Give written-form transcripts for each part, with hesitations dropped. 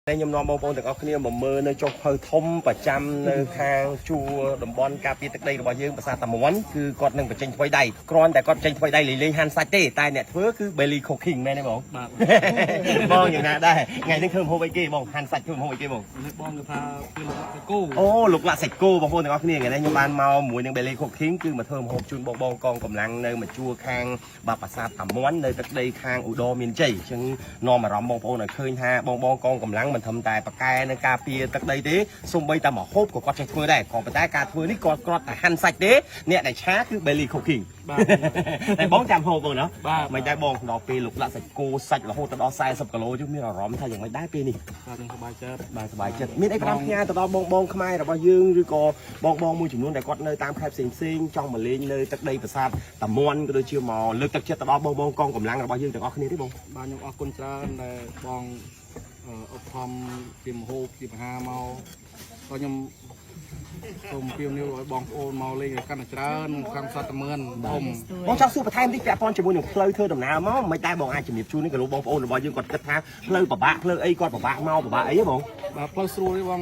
ខ្ញុំនាំបងប្អូនទាំងអស់គ្នាមកមើលនៅចុងភៅធំប្រចាំនៅខាងជួរតំបន់ការពារទឹកដីរបស់យើងប្រាសាទតាមាន់គឺគាត់នឹងបញ្ចេញថ្មីដៃគ្រាន់តែគាត់បញ្ចេញថ្មីដៃលេងហាន់សាច់ទេតែអ្នកធ្វើគឺ belly cooking មែនទេបងបាទបងយ៉ាងណាដែរថ្ងៃនេះធ្វើម្ហូបអីគេបងហាន់សាច់ធ្វើម្ហូបអីគេបងបងគឺថាគឺលោកសាច់គោអូលោកលាក់សាច់គោបងប្អូនទាំងអស់គ្នាថ្ងៃនេះខ្ញុំបានមកមួយនឹង belly cooking គឺមកធ្វើម្ហូបជូនបងកងកម្លាំងនៅមួយជួរខាងបាទប្រាសាទតាមាន់នៅទឹកដីខាងឧត្តរមានជ័យអញ្ចឹងនាំអារម្មណ៍បងប្អូនឲ្យឃើញថាបងកងកម្លាំងមិនត្រឹមតែប៉កែនៅការពារទឹកដីទេសូម្បីតែម្ហូបក៏គាត់ចេះធ្វើដែរក៏ប៉ុន្តែការធ្វើនេះគាត់គ្រាន់តែហាន់សាច់ទេអ្នកដែលឆាគឺ belly cooking បាទតែបងចាំហូបបងណាបាទមិនដែរបងដល់ពេលលោកលាក់សាច់គោសាច់រហូតដល់40គីឡូជិះមានអារម្មណ៍ថាយ៉ាងម៉េចដែរពេលនេះបាទខ្ញុំសប្បាយចិត្តបាទសប្បាយចិត្តមានអីផ្ដាំផ្ញើទៅដល់បងខ្មែររបស់យើងឬក៏បងមួយចំនួនដែលគាត់នៅតាមខេត្តផ្សេងចង់មកលេងនៅទឹកដីប្រាសាទតាមាន់ក៏ដូចជាមកលើកទឹកចិត្តទៅដល់បងកងកម្លាំងរបស់យើងទាំងអស់គ្នាទេបងបាទខ្ញុំអរគុណច្រើនដែលបងឧបត្ថម្ភជាមហូបជាអាហារមកក៏ខ្ញុំសូមពៀវនេះឲ្យបងប្អូនមកលេងកាន់តែច្រើនខាងសត្វតាមាន់ធំបងចង់សួរបន្ថែមតិចពាក់ព័ន្ធជាមួយនឹងផ្លូវធ្វើដំណើរមកមិនតែបងអាចជំរាបជូននេះក៏លោកបងប្អូនរបស់យើងគាត់គិតថាផ្លូវពិបាកផ្លូវអីគាត់ពិបាកមកពិបាកអីហ៎បងបាទផ្លូវស្រួលទេបង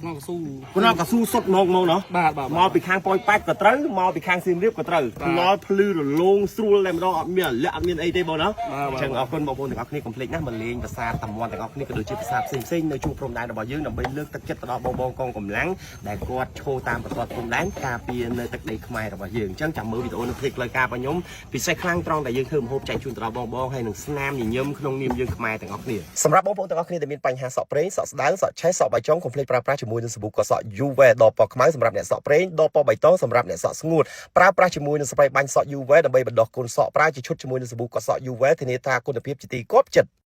ក្នុងកស៊ូសុតមកណោះបាទមកពីខាងប៉ោយប៉ែតក៏ត្រូវមកពីខាងសៀមរាបក៏ត្រូវថ្នល់ភ្លឺរលោងស្រួលតែម្ដងអត់មានអាលាក់អត់មានអីទេបងណាអញ្ចឹងអរគុណបងប្អូនទាំងអស់គ្នាកុំភ្លេចណាមកលេងប្រាសាទតាមាន់ទាំងអស់គ្នាក៏ដូចជាប្រាសាទផ្សេងនៅជួរព្រំដែនរបស់យើងដើម្បីលើកទឹកចិត្តទៅដល់បងកងកម្លាំងដែលគាត់ឈរតាមបន្ទាត់ព្រំដែនការពារនៅទឹកដីខ្មែររបស់យើងអញ្ចឹងចាំមើលវីដេអូនៅเพจផ្លូវការរបស់ខ្ញុំពិសេសខ្លាំងត្រង់ដែលយើងធ្វើម្ហូបចែកជូនទៅដល់បងហើយនឹងស្នាមញញឹមក្នុងនាមយើងខ្មែរទាំងអស់គ្នាសម្រាប់បងប្អូនទាំងអស់គ្នាដែលមានបញ្ហាសក់ប្រេងសក់ស្ដើងសក់ឆេះសក់បាយចុងកុំភ្លេចប្រើប្រាស់ជាមួយនឹងសាប៊ូកសក់ UVE ដបពណ៌ខ្មៅសម្រាប់អ្នកសក់ប្រេងដបពណ៌បៃតងសម្រាប់អ្នកសក់ស្ងួតប្រើប្រាស់ជាមួយនឹងស្ប្រេបាញ់សក់ UVE ដើម្បីបណ្ដុះគុណសក់ប្រើជាឈុតជាមួយនឹងសាប៊ូកសក់ UVE ធានាថាគុណភាពជាទីគាប់ចិត្ត